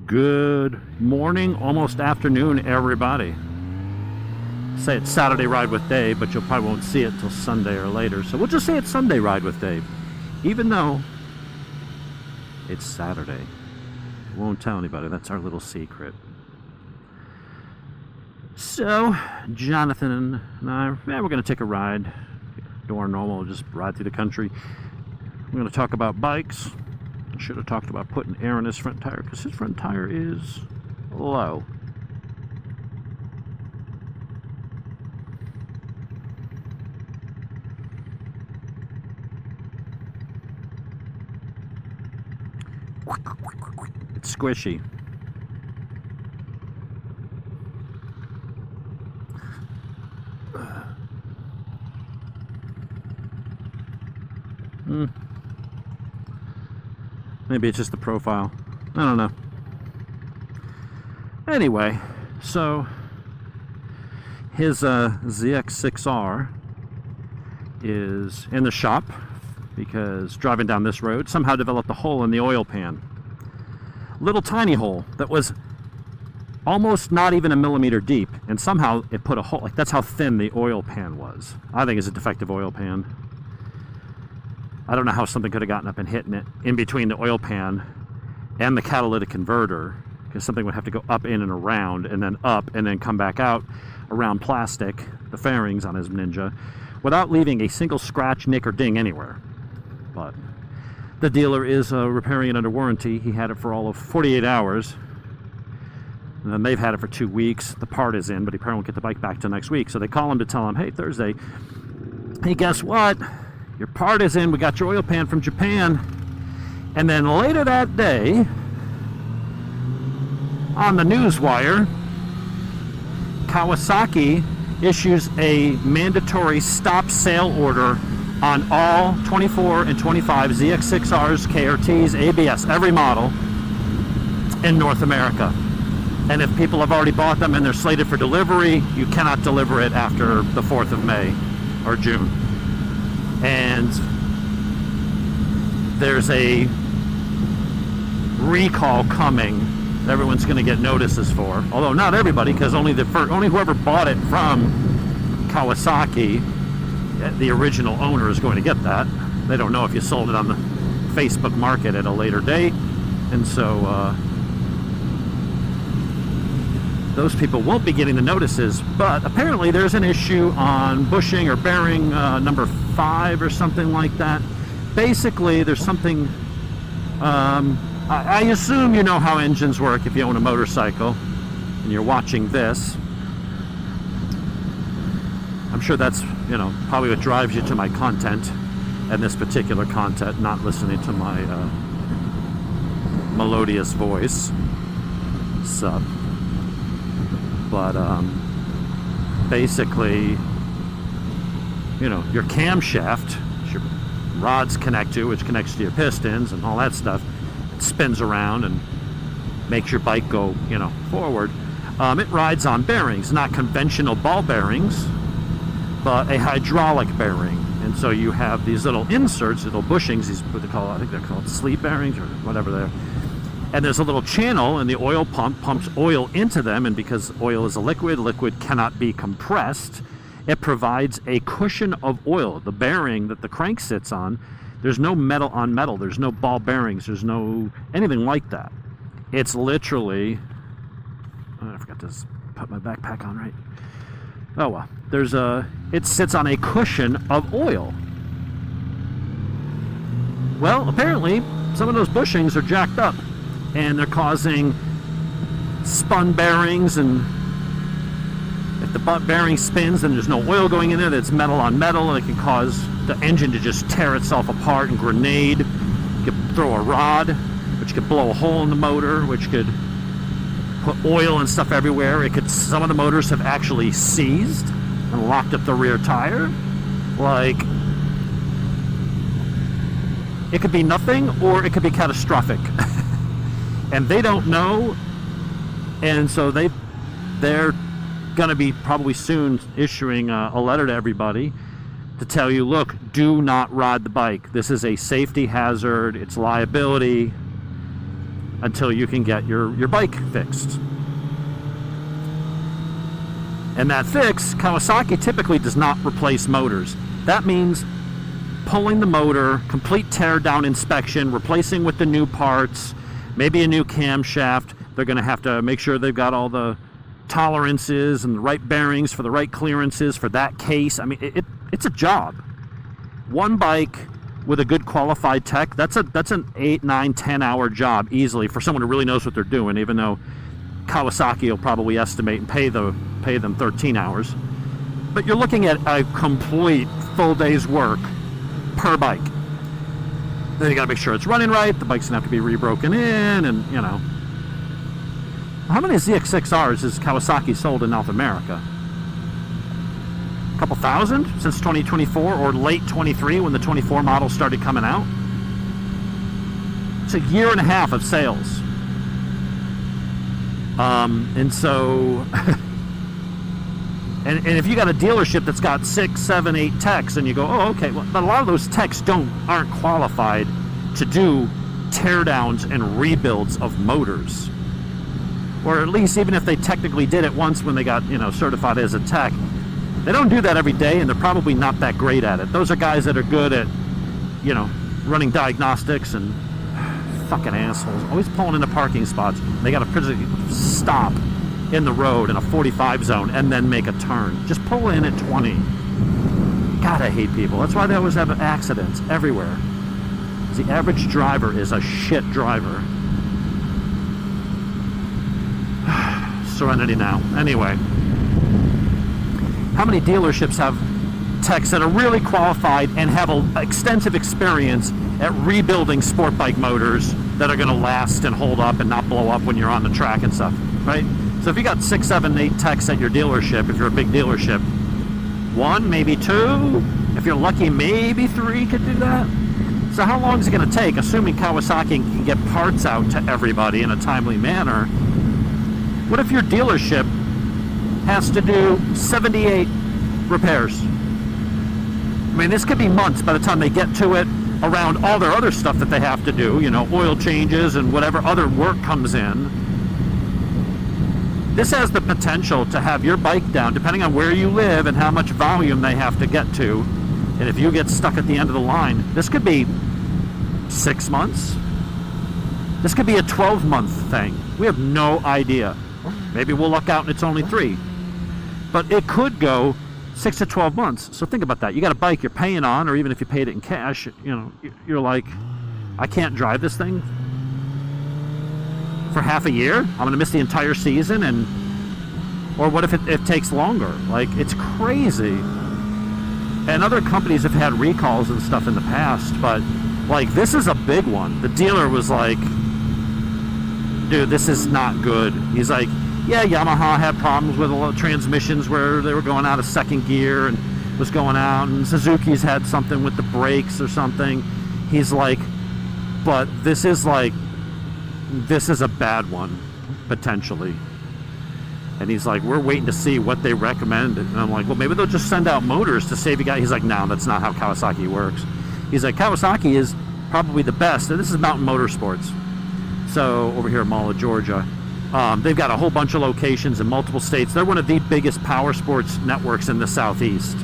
Good morning, almost afternoon, everybody. Say it's Saturday Ride with Dave, but you probably won't see it till Sunday or later. So we'll just say it's Sunday Ride with Dave, even though it's Saturday. Won't tell anybody. That's our little secret. So Jonathan and I, we're going to take a ride. Do our normal, just ride through the country. We're going to talk about bikes. I should have talked about putting air in his front tire because his front tire is low. It's squishy. Maybe it's just the profile. I don't know. Anyway, so his ZX6R is in the shop because driving down this road somehow developed a hole in the oil pan. Little tiny hole that was almost not even a millimeter deep, and somehow it put a hole. Like, that's how thin the oil pan was. I think it's a defective oil pan. I don't know how something could have gotten up and hitting it in between the oil pan and the catalytic converter, because something would have to go up, in, and around, and then up, and then come back out around plastic, the fairings on his Ninja, without leaving a single scratch, nick, or ding anywhere. But the dealer is repairing it under warranty. He had it for all of 48 hours, and then they've had it for 2 weeks. The part is in, but he probably won't get the bike back till next week. So they call him to tell him, hey, Thursday, hey, guess what? Your part is in. We got your oil pan from Japan. And then later that day, on the newswire, Kawasaki issues a mandatory stop sale order on all 24 and 25 ZX6Rs, KRTs, ABS, every model in North America. And if people have already bought them and they're slated for delivery, you cannot deliver it after the 4th of May or June. And there's a recall coming that everyone's going to get notices for. Although not everybody, because only whoever bought it from Kawasaki, the original owner, is going to get that. They don't know if you sold it on the Facebook market at a later date, and so those people won't be getting the notices. But apparently there's an issue on bushing or bearing number 5 or something like that. Basically there's something, I assume you know how engines work if you own a motorcycle and you're watching this. I'm sure that's, probably what drives you to my content and this particular content, not listening to my melodious voice. Sup. But basically, your camshaft, your rods connect to, which connects to your pistons and all that stuff, it spins around and makes your bike go, forward. It rides on bearings, not conventional ball bearings, but a hydraulic bearing. And so you have these little inserts, little bushings, I think they're called sleeve bearings or whatever they're. And there's a little channel, and the oil pump pumps oil into them, and because oil is a liquid cannot be compressed, it provides a cushion of oil. The bearing that the crank sits on, there's no metal on metal, there's no ball bearings, there's no anything like that. It's literally, I forgot to put my backpack on right. Oh well, it sits on a cushion of oil. Well, apparently some of those bushings are jacked up, and they're causing spun bearings, and if the butt bearing spins and there's no oil going in it, it's metal on metal, and it can cause the engine to just tear itself apart and grenade. It could throw a rod, which could blow a hole in the motor, which could put oil and stuff everywhere. Some of the motors have actually seized and locked up the rear tire. Like, it could be nothing or it could be catastrophic. And they don't know, and so they're going to be probably soon issuing a letter to everybody to tell you, look, do not ride the bike. This is a safety hazard. It's liability. until you can get your bike fixed. And that fix, Kawasaki typically does not replace motors. That means pulling the motor, complete tear down inspection, replacing with the new parts, maybe a new camshaft. They're going to have to make sure they've got all the tolerances and the right bearings for the right clearances for that case. I mean, it's a job. One bike with a good qualified tech, that's an 8, 9, 10 hour job easily for someone who really knows what they're doing, even though Kawasaki will probably estimate and pay them 13 hours. But you're looking at a complete full day's work per bike. Then you got to make sure it's running right. The bike's gonna have to be rebroken in, and you know. How many ZX6Rs has Kawasaki sold in North America? A couple thousand since 2024 or late 23 when the 24 model started coming out. It's a year and a half of sales. And so, and if you got a dealership that's got 6, 7, 8 techs, and you go, oh, okay, well, but a lot of those techs aren't qualified to do teardowns and rebuilds of motors. Or at least even if they technically did it once when they got, certified as a tech, they don't do that every day, and they're probably not that great at it. Those are guys that are good at, running diagnostics, and fucking assholes, always pulling into parking spots. They got to physically stop in the road in a 45 zone and then make a turn. Just pull in at 20. God, I hate people. That's why they always have accidents everywhere. The average driver is a shit driver. Serenity now. Anyway, how many dealerships have techs that are really qualified and have extensive experience at rebuilding sport bike motors that are going to last and hold up and not blow up when you're on the track and stuff, right? So if you got 6, 7, 8 techs at your dealership, if you're a big dealership, 1, maybe 2, if you're lucky, maybe 3 could do that. So how long is it going to take, assuming Kawasaki can get parts out to everybody in a timely manner? What if your dealership has to do 78 repairs? I mean, this could be months by the time they get to it, around all their other stuff that they have to do, oil changes and whatever other work comes in. This has the potential to have your bike down, depending on where you live and how much volume they have to get to. And if you get stuck at the end of the line, this could be 6 months. This could be a 12-month thing. We have no idea. Maybe we'll luck out and it's only 3. But it could go 6 to 12 months. So think about that. You got a bike you're paying on, or even if you paid it in cash, you're like, I can't drive this thing for half a year. I'm going to miss the entire season. Or what if it takes longer? Like, it's crazy. And other companies have had recalls and stuff in the past, but like, this is a big one. The dealer was like, dude, this is not good. He's like, yeah, Yamaha had problems with a lot of transmissions where they were going out of second gear and was going out, and Suzuki's had something with the brakes or something. He's like, but this is a bad one, potentially. And he's like, we're waiting to see what they recommend. And I'm like, well, maybe they'll just send out motors to save you guys. He's like, no, that's not how Kawasaki works. He's like, Kawasaki is probably the best. And this is Mountain Motorsports. So over here in Mall, Georgia. They've got a whole bunch of locations in multiple states. They're one of the biggest power sports networks in the Southeast.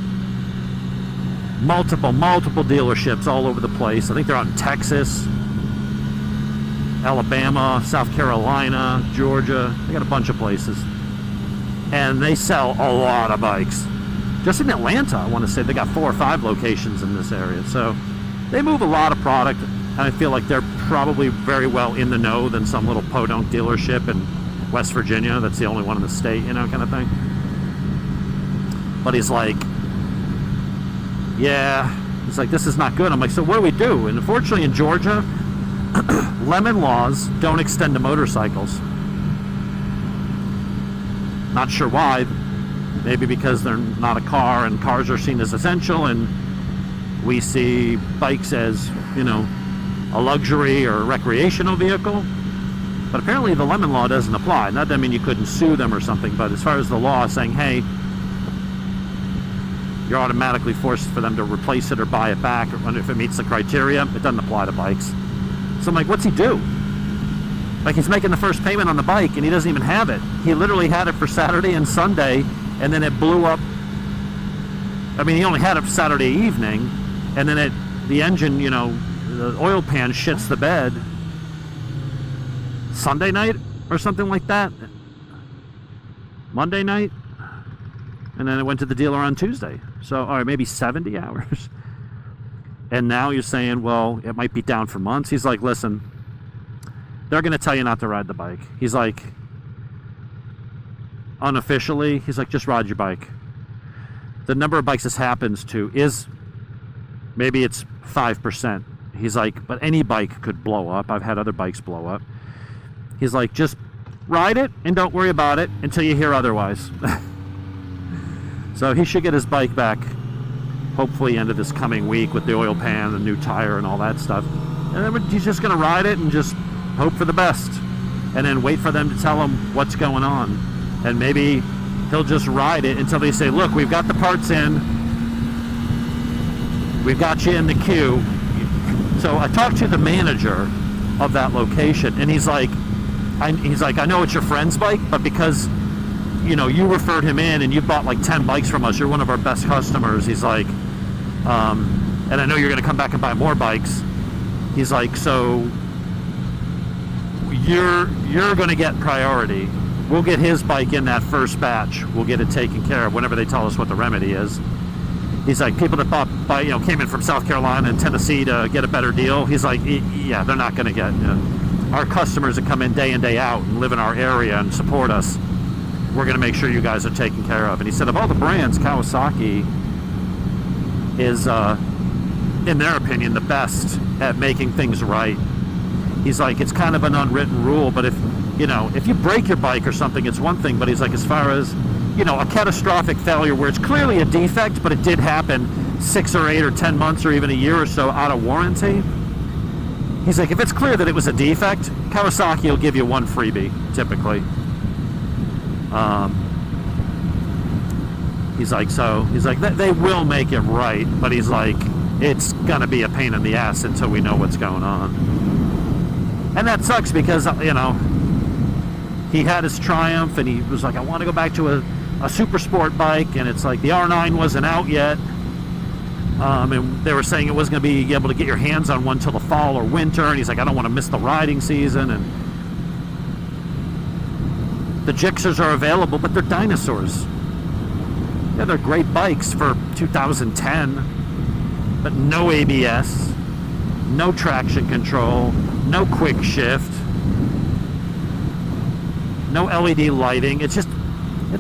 Multiple dealerships all over the place. I think they're out in Texas, Alabama, South Carolina, Georgia. They got a bunch of places. And they sell a lot of bikes. Just in Atlanta, I want to say they got 4 or 5 locations in this area. So they move a lot of product. And I feel like they're probably very well in the know than some little podunk dealership in West Virginia that's the only one in the state, kind of thing. But he's like, yeah, he's like, this is not good. I'm like, so what do we do? And unfortunately in Georgia, lemon laws don't extend to motorcycles. Not sure why. Maybe because they're not a car and cars are seen as essential, and we see bikes as, a luxury or recreational vehicle. But apparently the lemon law doesn't apply. Not that I mean you couldn't sue them or something, but as far as the law saying, hey, you're automatically forced for them to replace it or buy it back, or if it meets the criteria, it doesn't apply to bikes. So I'm like, what's he do? Like, he's making the first payment on the bike and he doesn't even have it. He literally had it for Saturday and Sunday, and then it blew up. I mean, he only had it for Saturday evening, and then the engine, you know, the oil pan shits the bed Sunday night or something like that. Monday night. And then it went to the dealer on Tuesday. So, all right, maybe 70 hours. And now you're saying, well, it might be down for months. He's like, listen, they're going to tell you not to ride the bike. He's like, unofficially, he's like, just ride your bike. The number of bikes this happens to is, maybe it's 5%. He's like, but any bike could blow up. I've had other bikes blow up. He's like, just ride it and don't worry about it until you hear otherwise. So he should get his bike back, hopefully end of this coming week, with the oil pan, the new tire, and all that stuff. And then he's just going to ride it and just hope for the best, and then wait for them to tell him what's going on. And maybe he'll just ride it until they say, look, we've got the parts in, we've got you in the queue. So I talked to the manager of that location, and he's like, I know it's your friend's bike, but because, you know, you referred him in and you bought like 10 bikes from us, you're one of our best customers. He's like, and I know you're going to come back and buy more bikes. He's like, so you're going to get priority. We'll get his bike in that first batch. We'll get it taken care of whenever they tell us what the remedy is. He's like, people that came in from South Carolina and Tennessee to get a better deal. He's like, yeah, they're not going to get, our customers that come in day out and live in our area and support us, we're going to make sure you guys are taken care of. And he said, of all the brands, Kawasaki is, in their opinion, the best at making things right. He's like, it's kind of an unwritten rule, but if you break your bike or something, it's one thing. But he's like, as far as, a catastrophic failure where it's clearly a defect, but it did happen 6 or 8 or 10 months or even a year or so out of warranty. He's like, if it's clear that it was a defect, Kawasaki will give you one freebie, typically. He's like, they will make it right, but he's like, it's gonna be a pain in the ass until we know what's going on. And that sucks because, he had his Triumph and he was like, I want to go back to a super sport bike, and it's like the R9 wasn't out yet. And they were saying it wasn't going to be able to get your hands on one till the fall or winter, and he's like, I don't want to miss the riding season. And the Gixxers are available, but they're dinosaurs. Yeah, they're great bikes for 2010, but no ABS, no traction control, no quick shift, no LED lighting. It's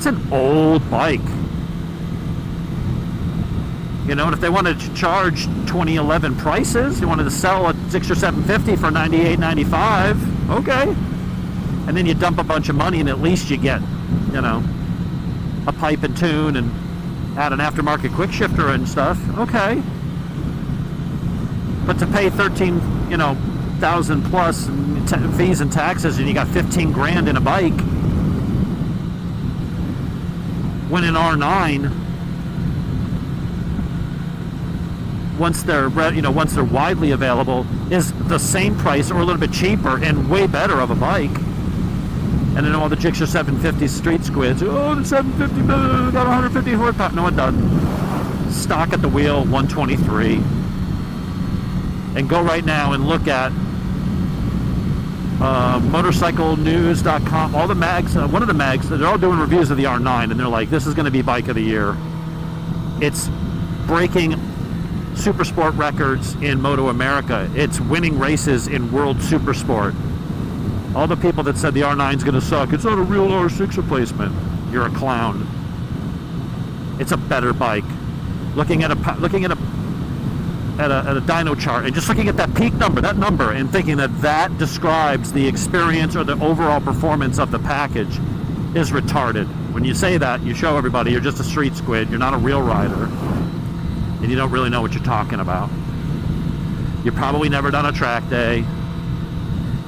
an old bike. And if they wanted to charge 2011 prices, they wanted to sell a 6 or 750 for $98.95, okay. And then you dump a bunch of money and at least you get, a pipe and tune and add an aftermarket quick shifter and stuff, okay. But to pay 13,000 plus in fees and taxes, and you got 15 grand in a bike, when an R9, once they're widely available, is the same price or a little bit cheaper and way better of a bike. And I know all the Gixxer 750 street squids, the 750 got 150 horsepower. No, it doesn't. Stock at the wheel, 123. And go right now and look at motorcyclenews.com, all the mags, one of the mags, they're all doing reviews of the R9, and they're like, this is going to be bike of the year. It's breaking super sport records in Moto America. It's winning races in World Super Sport. All the people that said the R9's going to suck, it's not a real R6 replacement, you're a clown. It's a better bike. Looking at a dyno chart and just looking at that peak number, and thinking that describes the experience or the overall performance of the package is retarded. When you say that, you show everybody you're just a street squid, you're not a real rider, and you don't really know what you're talking about. You've probably never done a track day.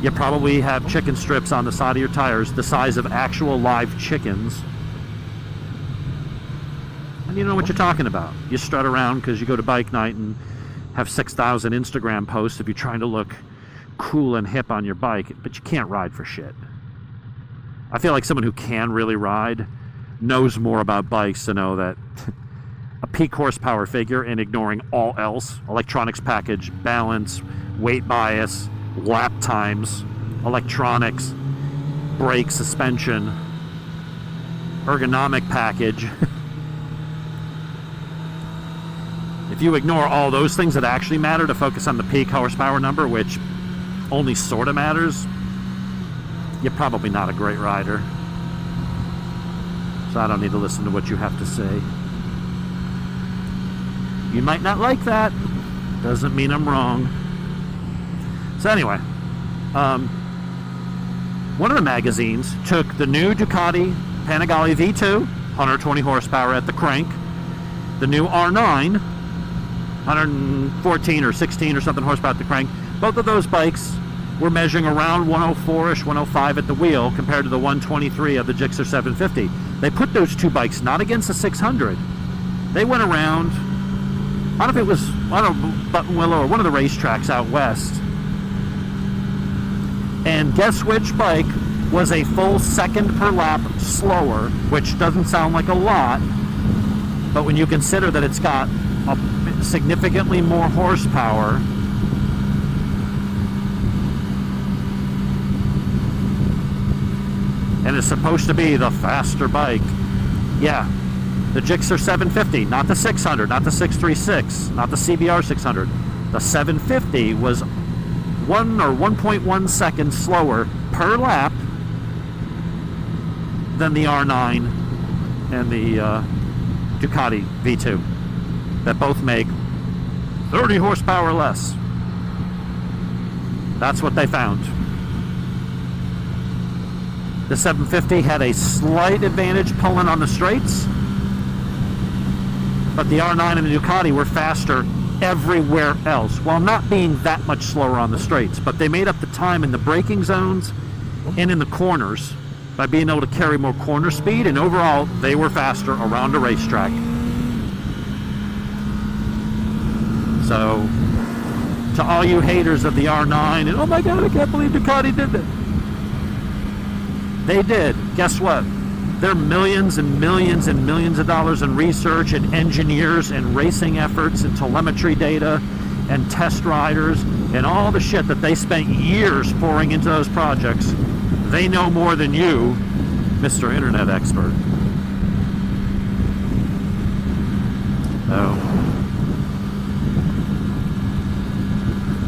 You probably have chicken strips on the side of your tires the size of actual live chickens. And you know what you're talking about. You strut around because you go to bike night and have 6,000 Instagram posts if you're trying to look cool and hip on your bike, but you can't ride for shit. I feel like someone who can really ride knows more about bikes to know that a peak horsepower figure, and ignoring all else, electronics package, balance, weight bias, lap times, electronics, brake, suspension, ergonomic package. If you ignore all those things that actually matter to focus on the peak horsepower number, which only sort of matters, you're probably not a great rider. So I don't need to listen to what you have to say. You might not like that. Doesn't mean I'm wrong. So anyway, one of the magazines took the new Ducati Panigale V2, 120 horsepower at the crank, the new R9, 114 or 16 or something horsepower at the crank. Both of those bikes were measuring around 104-ish, 105 at the wheel compared to the 123 of the Gixxer 750. They put those two bikes not against the 600. They went around, I don't know if it was, Buttonwillow or one of the racetracks out west. And guess which bike was a full second per lap slower, which doesn't sound like a lot, but when you consider that it's got a significantly more horsepower, and is supposed to be the faster bike. Yeah, the Gixxer 750, not the 600, not the 636, not the CBR 600. The 750 was 1 or 1.1 seconds slower per lap than the R9 and the Ducati V2, that both make 30 horsepower less. That's what they found. The 750 had a slight advantage pulling on the straights, but the R9 and the Ducati were faster everywhere else, while not being that much slower on the straights. But they made up the time in the braking zones and in the corners by being able to carry more corner speed, and overall they were faster around a racetrack. So to all you haters of the R9 and, oh my god, I can't believe Ducati did that, they did. Guess what? There are millions and millions and millions of dollars in research and engineers and racing efforts and telemetry data and test riders and all the shit that they spent years pouring into those projects. They know more than you, Mr. Internet Expert. So,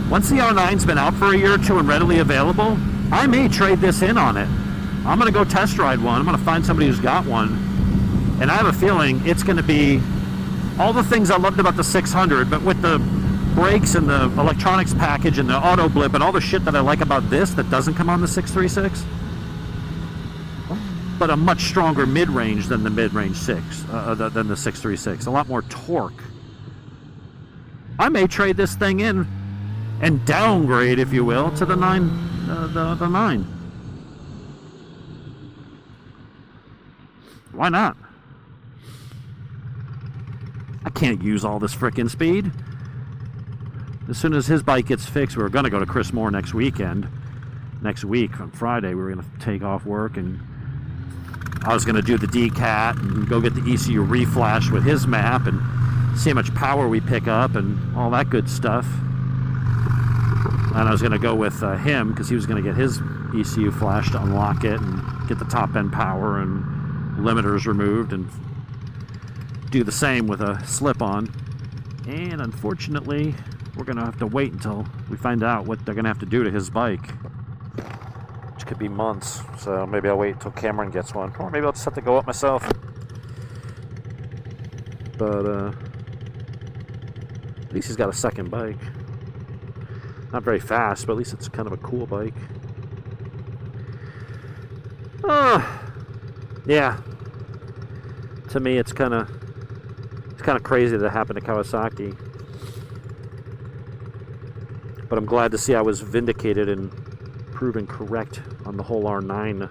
once the R9's been out for a year or two and readily available, I may trade this in on it. I'm going to go test ride one. I'm going to find somebody who's got one. And I have a feeling it's going to be all the things I loved about the 600, but with the brakes and the electronics package and the auto blip and all the shit that I like about this that doesn't come on the 636. But a much stronger mid-range than the mid-range 6, than the 636. A lot more torque. I may trade this thing in and downgrade, if you will, to the 9. The 9. Why not? I can't use all this frickin' speed. As soon as his bike gets fixed, we're going to go to Chris Moore next week. On Friday, we were going to take off work, and I was going to do the DCAT and go get the ECU reflash with his map and see how much power we pick up and all that good stuff. And I was going to go with him because he was going to get his ECU flash to unlock it and get the top end power and limiters removed and do the same with a slip-on. And unfortunately, we're going to have to wait until we find out what they're going to have to do to his bike, which could be months. So maybe I'll wait until Cameron gets one, or maybe I'll just have to go up myself. But at least he's got a second bike. Not very fast, but at least it's kind of a cool bike. Yeah. To me, it's kind of crazy that it happened to Kawasaki. But I'm glad to see I was vindicated and proven correct on the whole R9.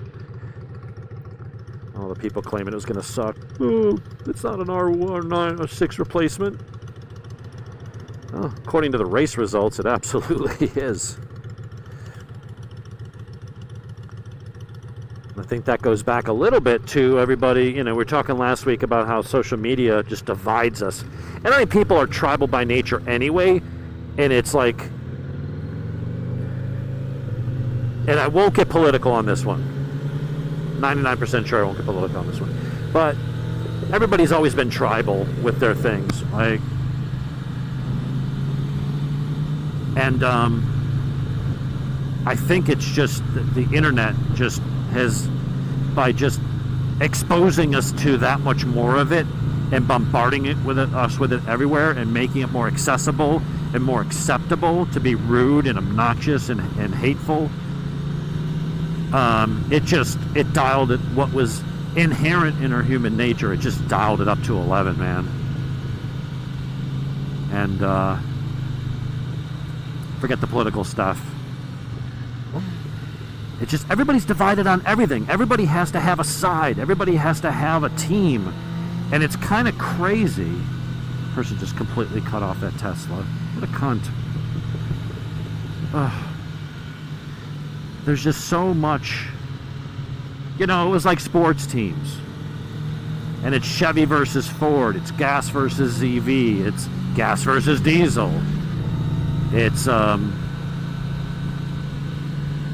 All the people claiming it was going to suck. Oh, it's not an R9 or 6 replacement. Well, according to the race results, it absolutely is. I think that goes back a little bit to everybody, you know, we were talking last week about how social media just divides us. And I think people are tribal by nature anyway, and it's like, and I won't get political on this one. 99% sure I won't get political on this one. But everybody's always been tribal with their things. Like, and I think it's just the internet just has, by just exposing us to that much more of it and bombarding us with it everywhere and making it more accessible and more acceptable to be rude and obnoxious and hateful, it dialed it, what was inherent in our human nature, it just dialed it up to 11, man. And forget the political stuff. It's just, everybody's divided on everything. Everybody has to have a side. Everybody has to have a team. And it's kind of crazy. Person just completely cut off that Tesla. What a cunt. Ugh. There's just so much, you know, it was like sports teams. And it's Chevy versus Ford. It's gas versus EV. It's gas versus diesel. It's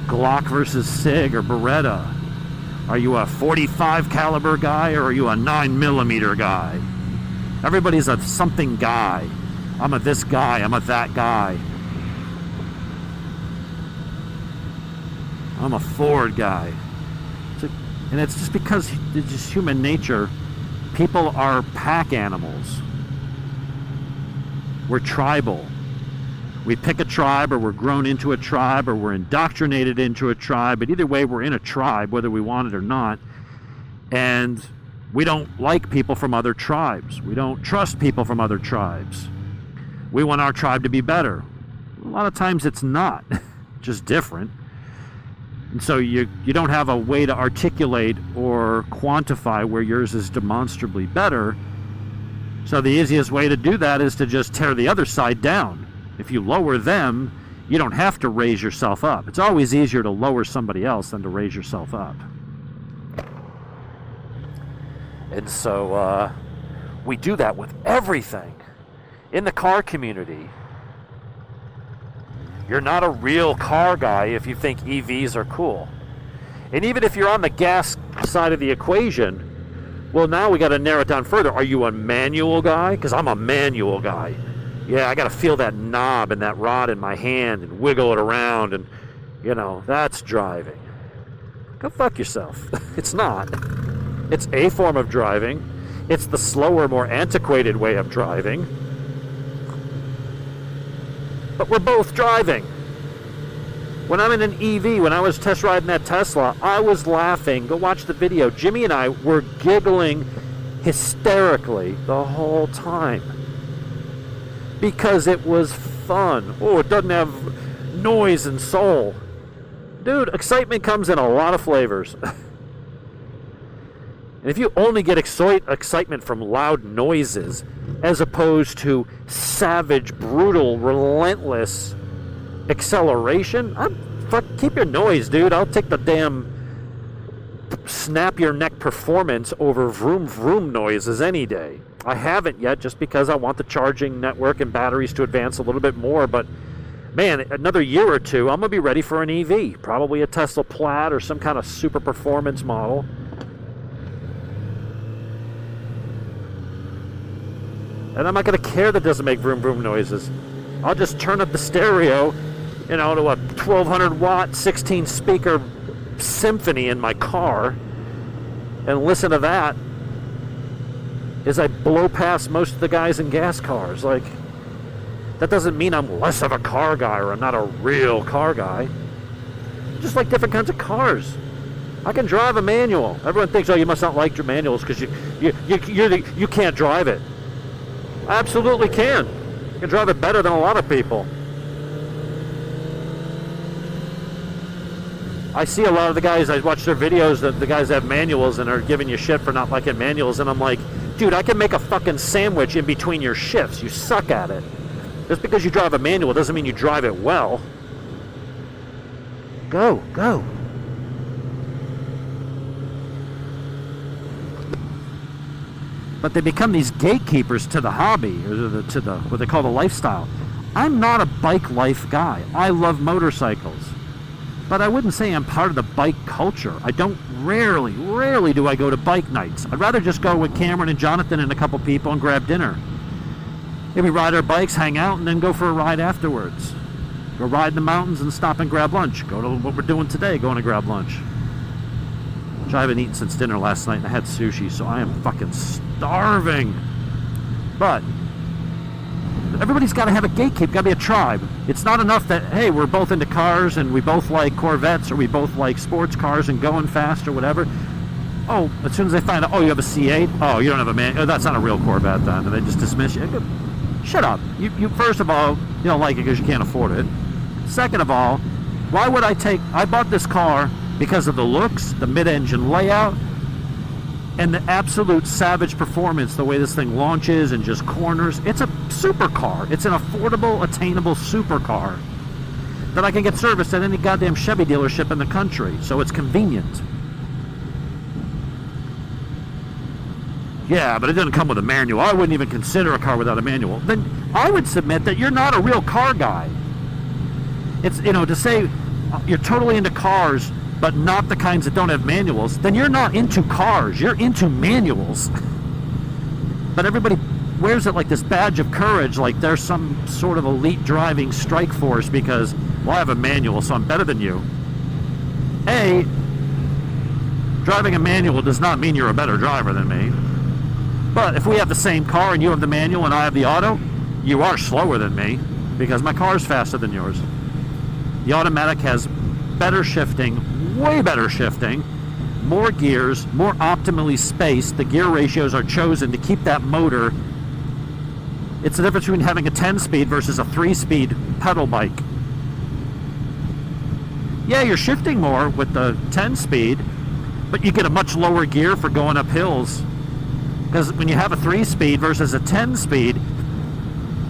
Glock versus SIG or Beretta. Are you a 45 caliber guy or are you a 9mm guy? Everybody's a something guy. I'm a this guy. I'm a that guy. I'm a Ford guy. And it's just because it's just human nature. People are pack animals. We're tribal. We pick a tribe, or we're grown into a tribe, or we're indoctrinated into a tribe. But either way, we're in a tribe, whether we want it or not. And we don't like people from other tribes. We don't trust people from other tribes. We want our tribe to be better. A lot of times it's not, just different. And so you don't have a way to articulate or quantify where yours is demonstrably better. So the easiest way to do that is to just tear the other side down. If you lower them, you don't have to raise yourself up. It's always easier to lower somebody else than to raise yourself up. And so we do that with everything. In the car community, you're not a real car guy if you think EVs are cool. And even if you're on the gas side of the equation, well, now we got to narrow it down further. Are you a manual guy? Because I'm a manual guy. Yeah, I got to feel that knob and that rod in my hand and wiggle it around, and, you know, that's driving. Go fuck yourself. It's not. It's a form of driving. It's the slower, more antiquated way of driving. But we're both driving. When I'm in an EV, when I was test riding that Tesla, I was laughing. Go watch the video. Jimmy and I were giggling hysterically the whole time. Because it was fun. Oh, it doesn't have noise and soul. Dude, excitement comes in a lot of flavors. And if you only get excitement from loud noises, as opposed to savage, brutal, relentless acceleration, keep your noise, dude. I'll take the damn snap your neck performance over vroom vroom noises any day. I haven't yet, just because I want the charging network and batteries to advance a little bit more, but man, another year or two, I'm going to be ready for an EV. Probably a Tesla Plaid or some kind of super performance model. And I'm not going to care that it doesn't make vroom vroom noises. I'll just turn up the stereo, you know, to a 1200 watt, 16 speaker symphony in my car and listen to that as I blow past most of the guys in gas cars. Like, that doesn't mean I'm less of a car guy or I'm not a real car guy. Just like different kinds of cars. I can drive a manual. Everyone thinks, oh, you must not like your manuals because you can't drive it. I absolutely can. I can drive it better than a lot of people. I see a lot of the guys, I watch their videos, that the guys have manuals and are giving you shit for not liking manuals, and I'm like, dude, I can make a fucking sandwich in between your shifts. You suck at it. Just because you drive a manual doesn't mean you drive it well. Go. but they become these gatekeepers to the hobby, or to the what they call the lifestyle. I'm not a bike life guy. I love motorcycles, but I wouldn't say I'm part of the bike culture. I don't, rarely do I go to bike nights. I'd rather just go with Cameron and Jonathan and a couple people and grab dinner. Maybe ride our bikes, hang out, and then go for a ride afterwards. Go ride in the mountains and stop and grab lunch. Go to what we're doing today, going to grab lunch. Which I haven't eaten since dinner last night, and I had sushi, so I am fucking starving. But everybody's got to have a gatekeeper, got to be a tribe. It's not enough that, hey, we're both into cars and we both like Corvettes or we both like sports cars and going fast or whatever. Oh, as soon as they find out, oh, you have a C8? Oh, you don't have a man. Oh, that's not a real Corvette then. And they just dismiss you. Shut up. You first of all, you don't like it because you can't afford it. Second of all, why would I bought this car because of the looks, the mid-engine layout, and the absolute savage performance, the way this thing launches and just corners. It's a supercar. It's an affordable, attainable supercar that I can get serviced at any goddamn Chevy dealership in the country, so it's convenient. Yeah, but it doesn't come with a manual. I wouldn't even consider a car without a manual. Then I would submit that you're not a real car guy. It's, to say you're totally into cars, but not the kinds that don't have manuals, then you're not into cars, you're into manuals. But everybody wears it like this badge of courage, like they're some sort of elite driving strike force because, well, I have a manual, so I'm better than you. A, driving a manual does not mean you're a better driver than me. But if we have the same car and you have the manual and I have the auto, you are slower than me because my car is faster than yours. The automatic has better shifting, way better shifting, more gears, more optimally spaced. The gear ratios are chosen to keep that motor. It's the difference between having a 10-speed versus a 3-speed pedal bike. Yeah, you're shifting more with the 10-speed, but you get a much lower gear for going up hills. Because when you have a 3-speed versus a 10-speed,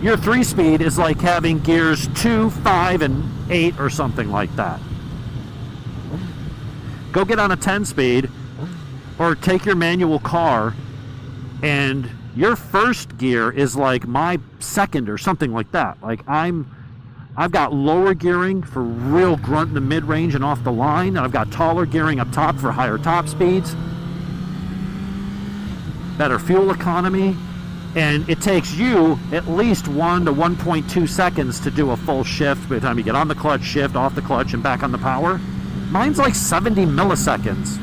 your 3-speed is like having gears 2, 5, and 8 or something like that. Go get on a 10-speed or take your manual car and your first gear is like my second or something like that. Like I've got lower gearing for real grunt in the mid-range and off the line, and I've got taller gearing up top for higher top speeds, better fuel economy, and it takes you at least 1 to 1.2 seconds to do a full shift by the time you get on the clutch, shift, off the clutch, and back on the power. Mine's like 70 milliseconds.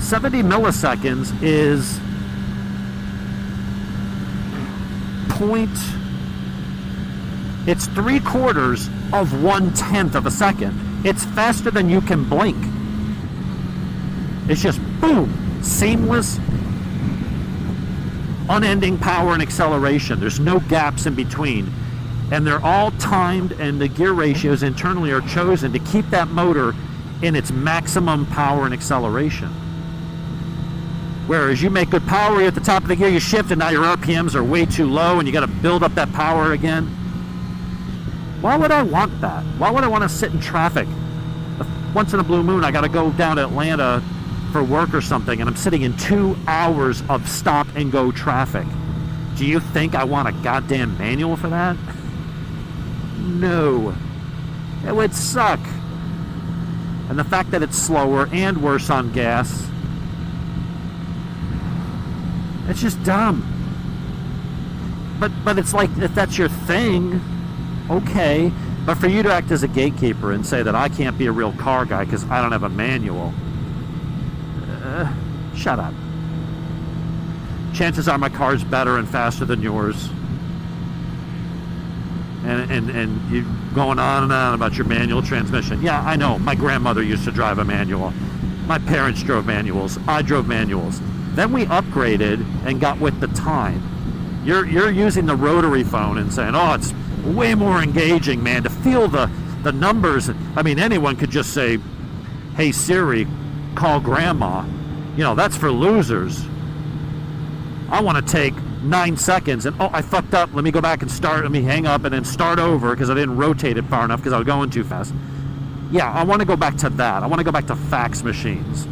70 milliseconds is it's 3/4 of 1/10 of a second. It's faster than you can blink. It's just boom, seamless, unending power and acceleration. There's no gaps in between. And they're all timed, and the gear ratios internally are chosen to keep that motor in its maximum power and acceleration. Whereas you make good power, you're at the top of the gear, you shift, and now your RPMs are way too low, and you got to build up that power again. Why would I want that? Why would I want to sit in traffic? Once in a blue moon, I got to go down to Atlanta for work or something, and I'm sitting in 2 hours of stop and go traffic. Do you think I want a goddamn manual for that? No. It would suck. And the fact that it's slower and worse on gas, it's just dumb. But it's like, if that's your thing, okay. But for you to act as a gatekeeper and say that I can't be a real car guy because I don't have a manual, shut up. Chances are my car's better and faster than yours. And you going on and on about your manual transmission. Yeah, I know. My grandmother used to drive a manual. My parents drove manuals. I drove manuals. Then we upgraded and got with the time. You're using the rotary phone and saying, oh, it's way more engaging, man, to feel the numbers. I mean, anyone could just say, hey, Siri, call grandma. That's for losers. I want to take 9 seconds and, oh, I fucked up. Let me go back and start. Let me hang up and then start over because I didn't rotate it far enough because I was going too fast. Yeah, I want to go back to that. I want to go back to fax machines.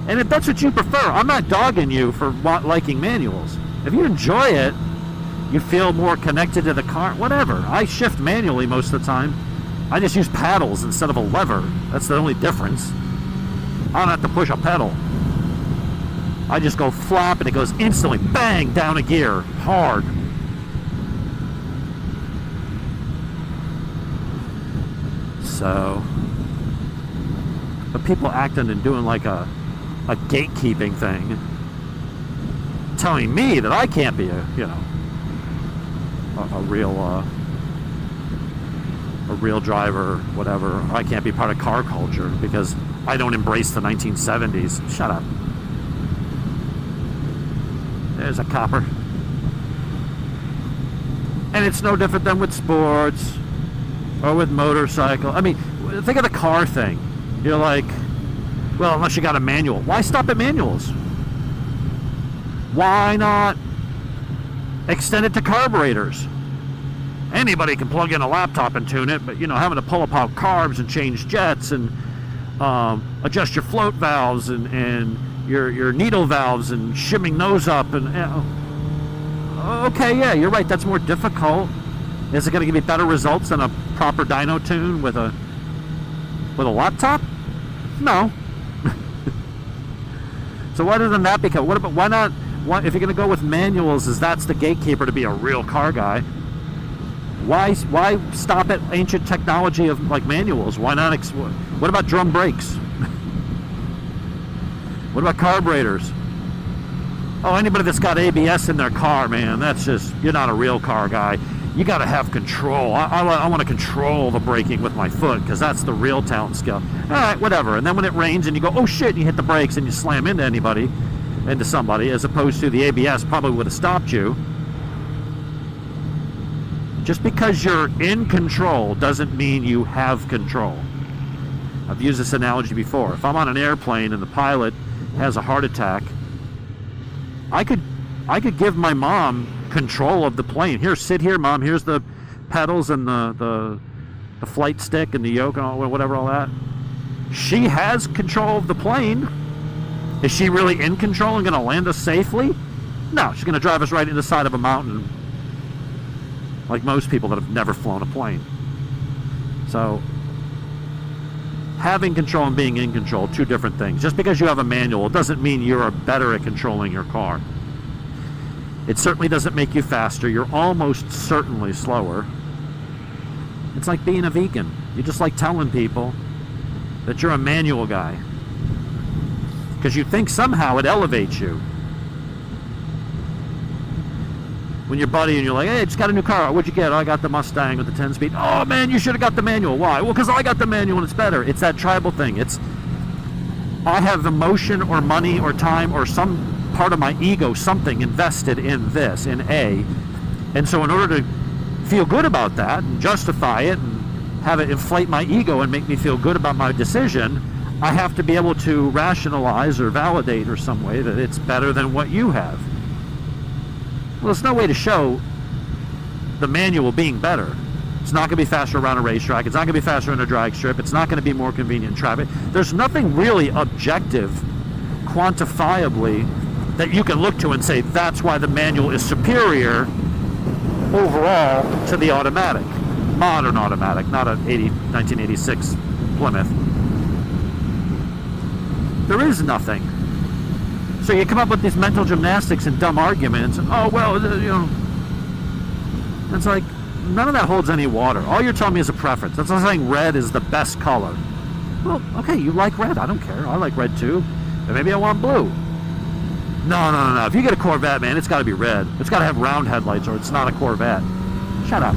And if that's what you prefer, I'm not dogging you for liking manuals. If you enjoy it, you feel more connected to the car, whatever. I shift manually most of the time. I just use paddles instead of a lever. That's the only difference. I don't have to push a pedal. I just go flop and it goes instantly, bang, down a gear, hard. So, but people acting and doing like a gatekeeping thing, telling me that I can't be a real driver, whatever. I can't be part of car culture because I don't embrace the 1970s. Shut up. There's a copper. And it's no different than with sports or with motorcycle. I mean, think of the car thing. You're like, well, unless you got a manual. Why stop at manuals? Why not extend it to carburetors? Anybody can plug in a laptop and tune it, but having to pull apart carbs and change jets and adjust your float valves and your needle valves and shimming those up and okay, yeah, you're right, that's more difficult. Is it going to give you better results than a proper dyno tune with a laptop? No. So other than that, because why not? If you're going to go with manuals, that's the gatekeeper to be a real car guy. Why stop at ancient technology of like manuals? Why not? What about drum brakes? What about carburetors? Oh, anybody that's got ABS in their car, man, that's just, you're not a real car guy. You got to have control. I want to control the braking with my foot because that's the real talent skill. All right, whatever. And then when it rains and you go, oh shit, and you hit the brakes and you slam into somebody, as opposed to the ABS probably would have stopped you. Just because you're in control doesn't mean you have control. I've used this analogy before. If I'm on an airplane and the pilot has a heart attack, I could give my mom control of the plane. Here, sit here, Mom. Here's the pedals and the flight stick and the yoke and all, whatever, all that. She has control of the plane. Is she really in control and going to land us safely? No, she's going to drive us right into the side of a mountain, like most people that have never flown a plane. So, having control and being in control, two different things. Just because you have a manual doesn't mean you're better at controlling your car. It certainly doesn't make you faster. You're almost certainly slower. It's like being a vegan. You just like telling people that you're a manual guy because you think somehow it elevates you. When your buddy and you're like, hey, I just got a new car. What'd you get? Oh, I got the Mustang with the 10-speed. Oh, man, you should have got the manual. Why? Well, because I got the manual and it's better. It's that tribal thing. It's, I have emotion or money or time or some part of my ego, something invested in this, in A. And so in order to feel good about that and justify it and have it inflate my ego and make me feel good about my decision, I have to be able to rationalize or validate or some way that it's better than what you have. Well, there's no way to show the manual being better. It's not going to be faster around a racetrack. It's not going to be faster in a drag strip. It's not going to be more convenient in traffic. There's nothing really objective, quantifiably, that you can look to and say that's why the manual is superior overall to the automatic. Modern automatic, not an 1986 Plymouth. There is nothing. So you come up with these mental gymnastics and dumb arguments. And, oh, well, it's like, none of that holds any water. All you're telling me is a preference. That's not saying red is the best color. Well, okay, you like red. I don't care. I like red too. And maybe I want blue. No. If you get a Corvette, man, it's got to be red. It's got to have round headlights or it's not a Corvette. Shut up.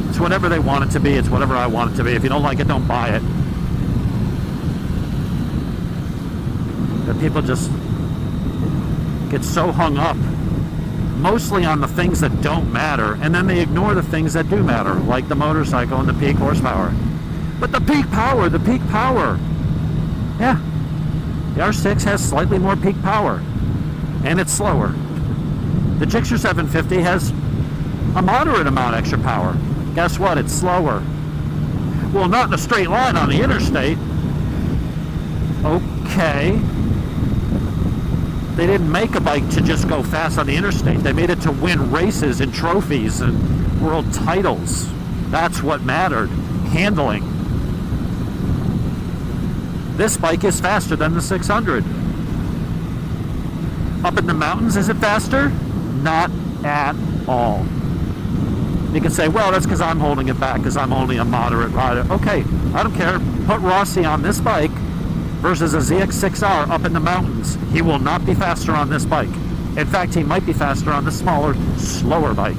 It's whatever they want it to be. It's whatever I want it to be. If you don't like it, don't buy it. That people just get so hung up mostly on the things that don't matter, and then they ignore the things that do matter, like the motorcycle and the peak horsepower. But the peak power, yeah, the R6 has slightly more peak power, and it's slower. The Gixxer 750 has a moderate amount of extra power. Guess what? It's slower. Well, not in a straight line on the interstate. Okay. They didn't make a bike to just go fast on the interstate. They made it to win races and trophies and world titles. That's what mattered. Handling. This bike is faster than the 600. Up in the mountains, is it faster? Not at all. You can say, well, that's because I'm holding it back because I'm only a moderate rider. Okay, I don't care. Put Rossi on this bike versus a ZX6R up in the mountains. He will not be faster on this bike. In fact, he might be faster on the smaller, slower bike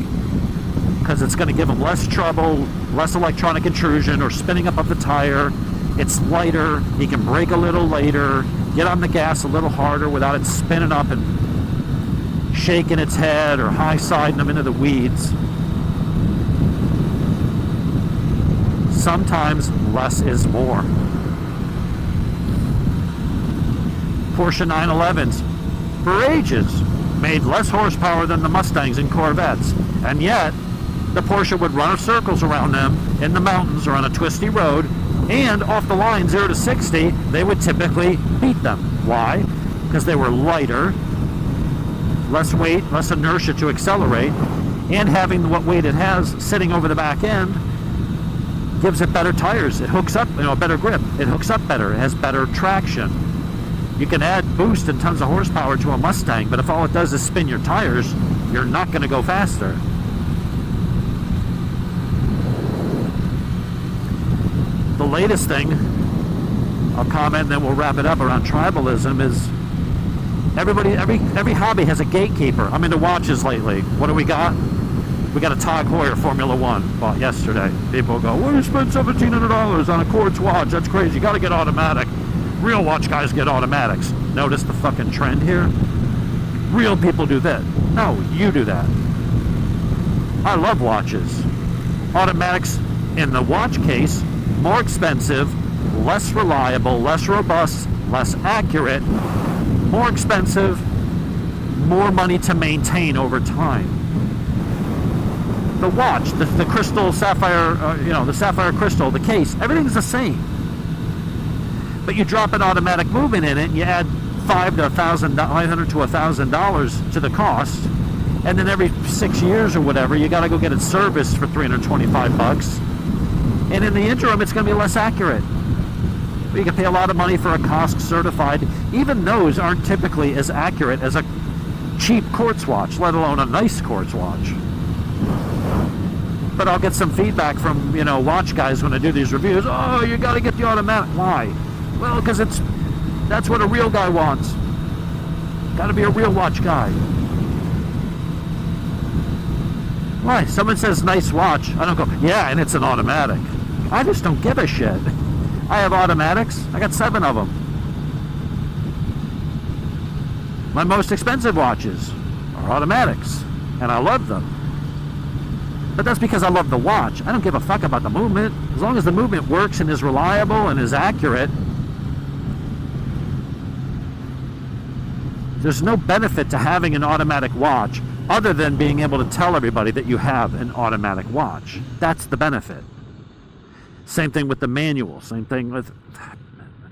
because it's going to give him less trouble, less electronic intrusion or spinning up of the tire. It's lighter. He can brake a little later, get on the gas a little harder without it spinning up and shaking its head or high-siding him into the weeds. Sometimes less is more. Porsche 911s, for ages, made less horsepower than the Mustangs and Corvettes, and yet the Porsche would run circles around them in the mountains or on a twisty road, and off the line 0 to 60, they would typically beat them. Why? Because they were lighter, less weight, less inertia to accelerate, and having what weight it has sitting over the back end gives it better tires. It hooks up, a better grip. It hooks up better. It has better traction. You can add boost and tons of horsepower to a Mustang, but if all it does is spin your tires, you're not going to go faster. The latest thing, I'll comment and then we'll wrap it up around tribalism, is every hobby has a gatekeeper. I'm into watches lately. What do we got? We got a Tag Heuer Formula 1 bought yesterday. People go, well, you spent $1,700 on a quartz watch. That's crazy. You got to get automatic. Real watch guys get automatics. Notice the fucking trend here? Real people do that. No, you do that. I love watches. Automatics, in the watch case, more expensive, less reliable, less robust, less accurate, more expensive, more money to maintain over time. The watch, the crystal sapphire, the sapphire crystal, the case, everything's the same. But you drop an automatic movement in it, and you add $500 to $1,000 to the cost, and then every 6 years or whatever, you got to go get it serviced for $325. And in the interim, it's going to be less accurate. You can pay a lot of money for a COSC certified. Even those aren't typically as accurate as a cheap quartz watch, let alone a nice quartz watch. But I'll get some feedback from, watch guys when I do these reviews. Oh, you got to get the automatic. Why? Well, because that's what a real guy wants. Got to be a real watch guy. Why? Someone says nice watch. I don't go, yeah, and it's an automatic. I just don't give a shit. I have automatics. I got 7 of them. My most expensive watches are automatics, and I love them. But that's because I love the watch. I don't give a fuck about the movement. As long as the movement works and is reliable and is accurate, there's no benefit to having an automatic watch other than being able to tell everybody that you have an automatic watch. That's the benefit. Same thing with the manual. Same thing with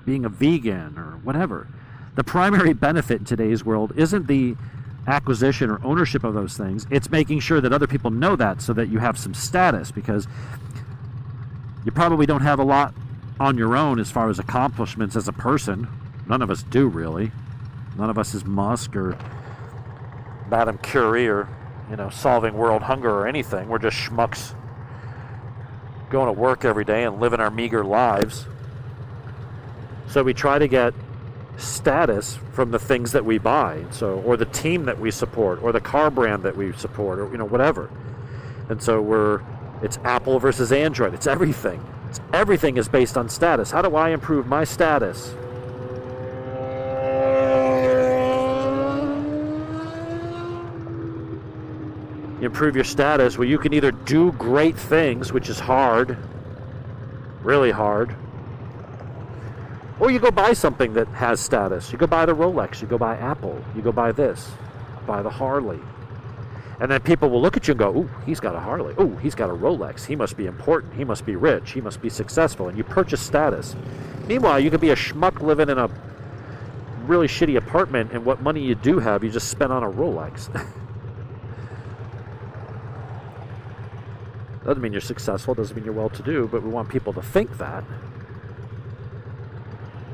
being a vegan or whatever. The primary benefit in today's world isn't the acquisition or ownership of those things. It's making sure that other people know that so that you have some status, because you probably don't have a lot on your own as far as accomplishments as a person. None of us do, really. None of us is Musk or Madame Curie or, solving world hunger or anything. We're just schmucks going to work every day and living our meager lives. So we try to get status from the things that we buy, or the team that we support, or the car brand that we support, or whatever. And so it's Apple versus Android. It's everything. Everything is based on status. How do I improve my status? You improve your status, well, you can either do great things, which is hard, really hard, or you go buy something that has status. You go buy the Rolex, you go buy Apple, you go buy this, buy the Harley. And then people will look at you and go, ooh, he's got a Harley. Ooh, he's got a Rolex. He must be important. He must be rich. He must be successful. And you purchase status. Meanwhile, you could be a schmuck living in a really shitty apartment, and what money you do have, you just spent on a Rolex. Doesn't mean you're successful. Doesn't mean you're well-to-do, but we want people to think that.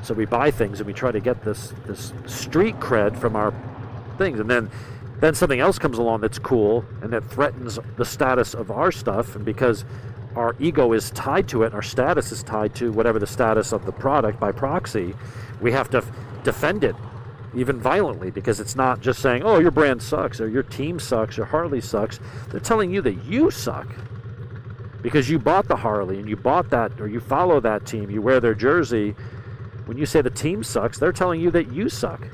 So we buy things and we try to get this street cred from our things. And then something else comes along that's cool and that threatens the status of our stuff. And because our ego is tied to it, and our status is tied to whatever the status of the product by proxy, we have to defend it even violently, because it's not just saying, oh, your brand sucks, or your team sucks, or Harley sucks. They're telling you that you suck because you bought the Harley and you bought that, or you follow that team, you wear their jersey. When you say the team sucks, they're telling you that you suck.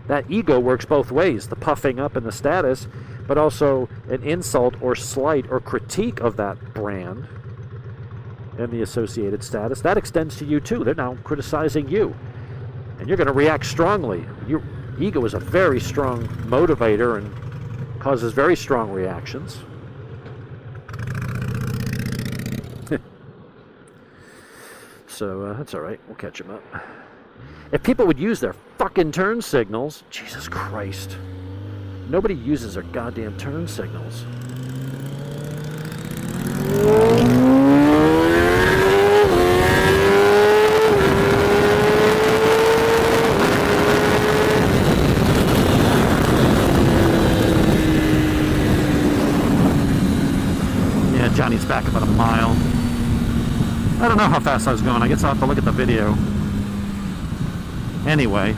That ego works both ways, the puffing up and the status, but also an insult or slight or critique of that brand and the associated status. That extends to you too. They're now criticizing you. And you're going to react strongly. Your ego is a very strong motivator and causes very strong reactions. So that's all right. We'll catch them up. If people would use their fucking turn signals, Jesus Christ. Nobody uses their goddamn turn signals. Yeah, Johnny's back about a mile. I don't know how fast I was going. I guess I'll have to look at the video. Anyway,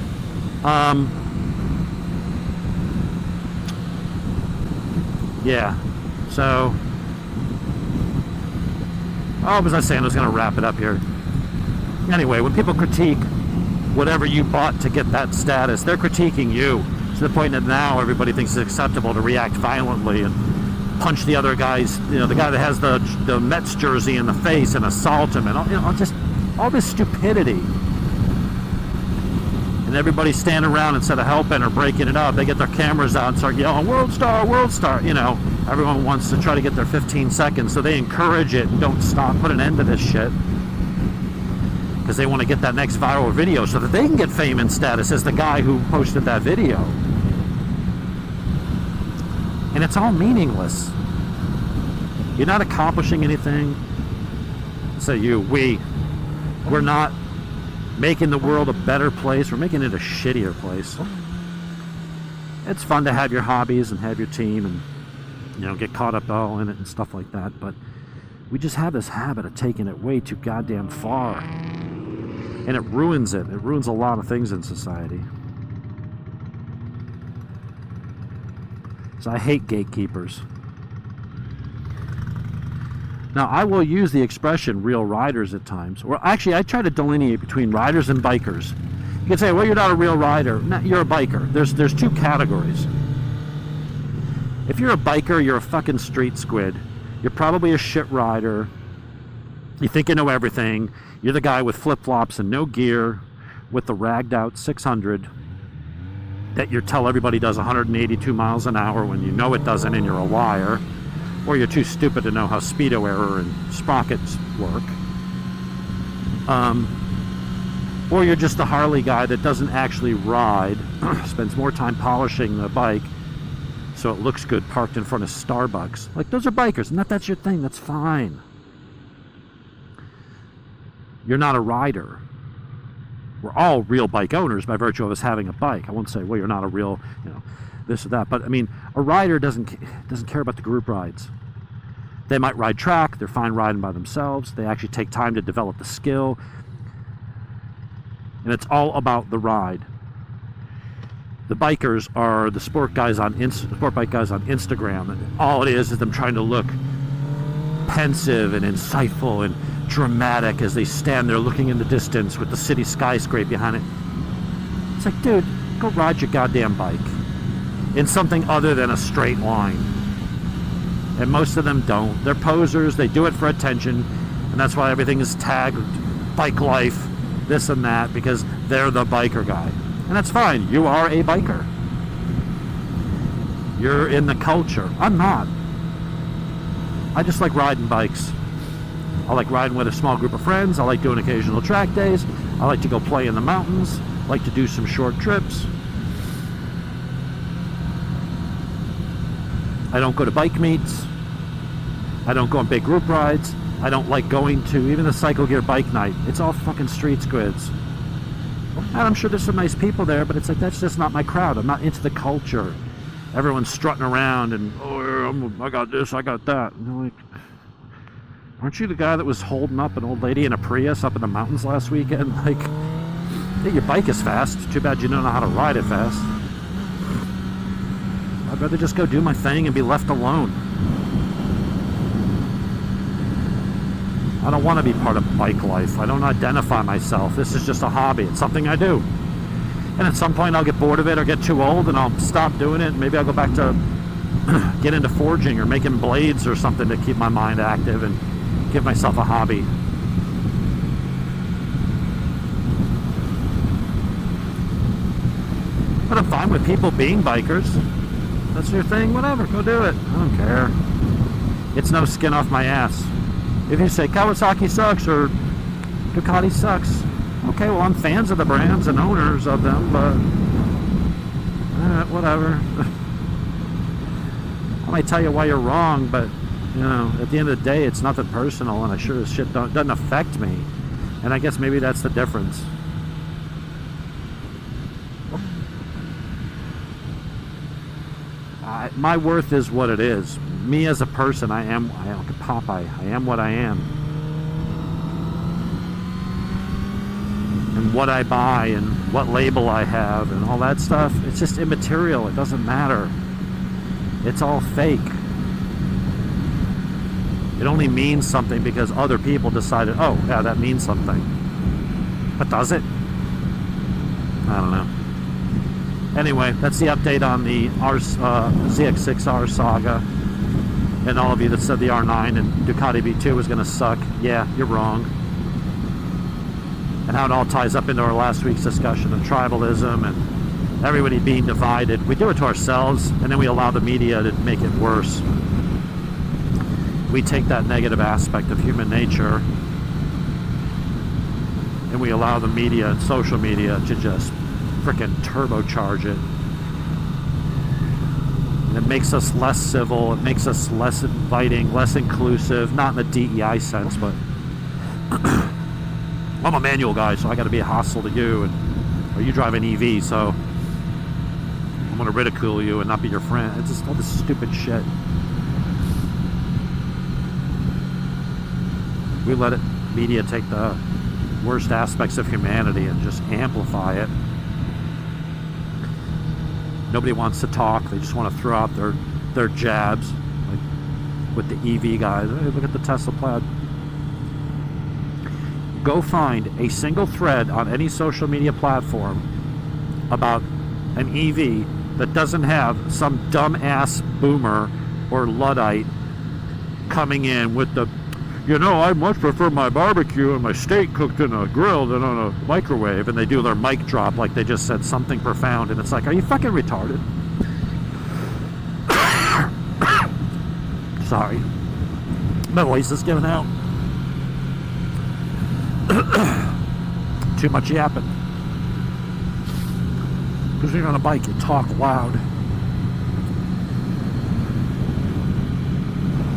yeah, so, what was I saying? I was going to wrap it up here. Anyway, when people critique whatever you bought to get that status, they're critiquing you to the point that now everybody thinks it's acceptable to react violently and punch the other guy's, the guy that has the Mets jersey in the face and assault him, and just all this stupidity. And everybody's standing around instead of helping or breaking it up. They get their cameras out and start yelling, "World Star, World Star!" Everyone wants to try to get their 15 seconds, so they encourage it and don't stop, put an end to this shit. Because they want to get that next viral video so that they can get fame and status as the guy who posted that video. And it's all meaningless. You're not accomplishing anything. We're not making the world a better place. We're making it a shittier place. It's fun to have your hobbies and have your team and get caught up all in it and stuff like that, but we just have this habit of taking it way too goddamn far, and it ruins it. It ruins a lot of things in society. So I hate gatekeepers. Now, I will use the expression real riders at times. Or actually, I try to delineate between riders and bikers. You can say, well, you're not a real rider. No, you're a biker. There's two categories. If you're a biker, you're a fucking street squid. You're probably a shit rider. You think you know everything. You're the guy with flip-flops and no gear with the ragged out 600 that you tell everybody does 182 miles an hour when you know it doesn't and you're a liar. Or you're too stupid to know how speedo error and sprockets work. Or you're just the Harley guy that doesn't actually ride, spends more time polishing the bike so it looks good parked in front of Starbucks. Like, those are bikers, and that's your thing, that's fine. You're not a rider. We're all real bike owners by virtue of us having a bike. I won't say, well, you're not a real, this or that. But, I mean, a rider doesn't care about the group rides. They might ride track. They're fine riding by themselves. They actually take time to develop the skill. And it's all about the ride. The bikers are the sport bike guys on Instagram. And all it is them trying to look pensive and insightful and dramatic as they stand there looking in the distance with the city skyscraper behind it. It's like, dude, go ride your goddamn bike in something other than a straight line. And most of them don't. They're posers. They do it for attention, and that's why everything is tagged bike life, this and that, because they're the biker guy. And that's fine. You are a biker. You're in the culture. I'm not. I just like riding bikes. I like riding with a small group of friends. I like doing occasional track days. I like to go play in the mountains. I like to do some short trips. I don't go to bike meets. I don't go on big group rides. I don't like going to even the Cycle Gear bike night. It's all fucking street squids. And I'm sure there's some nice people there, but it's like, that's just not my crowd. I'm not into the culture. Everyone's strutting around and, oh, I got this, I got that. And they're like, aren't you the guy that was holding up an old lady in a Prius up in the mountains last weekend? Like, yeah, your bike is fast. Too bad you don't know how to ride it fast. I'd rather just go do my thing and be left alone. I don't want to be part of bike life. I don't identify myself. This is just a hobby. It's something I do. And at some point I'll get bored of it or get too old and I'll stop doing it. Maybe I'll go back to get into forging or making blades or something to keep my mind active and give myself a hobby. But I'm fine with people being bikers. That's your thing, whatever, go do it. I don't care. It's no skin off my ass. If you say Kawasaki sucks or Ducati sucks, okay, well, I'm fans of the brands and owners of them, but whatever. I might tell you why you're wrong, but you know, at the end of the day, it's nothing personal, and I sure as shit doesn't affect me. And I guess maybe that's the difference. My worth is what it is. Me as a person, I am like Popeye. I am what I am. And what I buy and what label I have and all that stuff, it's just immaterial. It doesn't matter. It's all fake. It only means something because other people decided, oh, yeah, that means something. But does it? I don't know. Anyway, that's the update on the ZX6R saga. And all of you that said the R9 and Ducati V2 was going to suck, yeah, you're wrong. And how it all ties up into our last week's discussion of tribalism and everybody being divided. We do it to ourselves, and then we allow the media to make it worse. We take that negative aspect of human nature and we allow the media and social media to just freaking turbocharge it. And it makes us less civil, it makes us less inviting, less inclusive, not in the DEI sense, but I'm a manual guy, so I got to be hostile to you, and or you drive an EV, so I'm going to ridicule you and not be your friend. It's just all this stupid shit. We let it, media take the worst aspects of humanity and just amplify it. Nobody wants to talk. They just want to throw out their jabs, like with the EV guys. Hey, look at the Tesla Plaid. Go find a single thread on any social media platform about an EV that doesn't have some dumbass boomer or Luddite coming in with the, you know, I much prefer my barbecue and my steak cooked in a grill than on a microwave, and they do their mic drop like they just said something profound, and it's like, are you fucking retarded? Sorry. My voice is giving out. Too much yapping. Because when you're on a bike, you talk loud.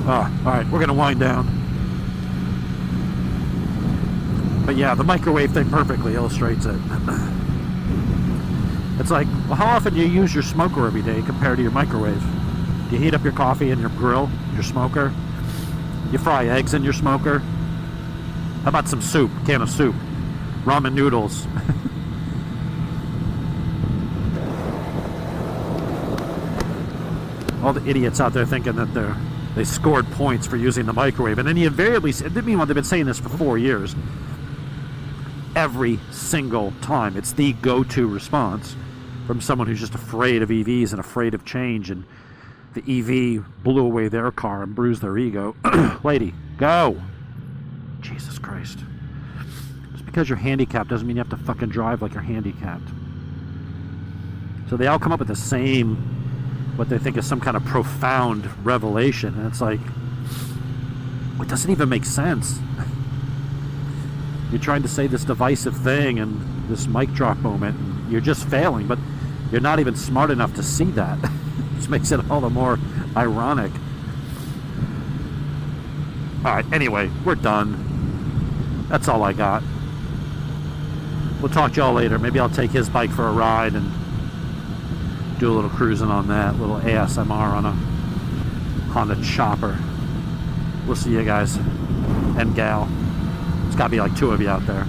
Alright, we're going to wind down. But yeah, the microwave thing perfectly illustrates it. It's like, well, how often do you use your smoker every day compared to your microwave? Do you heat up your coffee in your grill, your smoker? You fry eggs in your smoker? How about some soup, can of soup? Ramen noodles. All the idiots out there thinking that they scored points for using the microwave. And then you invariably, meanwhile, they've been saying this for 4 years. Every single time. It's the go-to response from someone who's just afraid of EVs and afraid of change, and the EV blew away their car and bruised their ego. Lady, go! Jesus Christ. Just because you're handicapped doesn't mean you have to fucking drive like you're handicapped. So they all come up with the same what they think is some kind of profound revelation. And it's like, it doesn't even make sense. You're trying to say this divisive thing and this mic drop moment, and you're just failing, but you're not even smart enough to see that. Which makes it all the more ironic. Alright, anyway, we're done. That's all I got. We'll talk to y'all later. Maybe I'll take his bike for a ride and do a little cruising on that, little ASMR on a Honda Chopper. We'll see you guys and gal. It's got to be like 2 of you out there.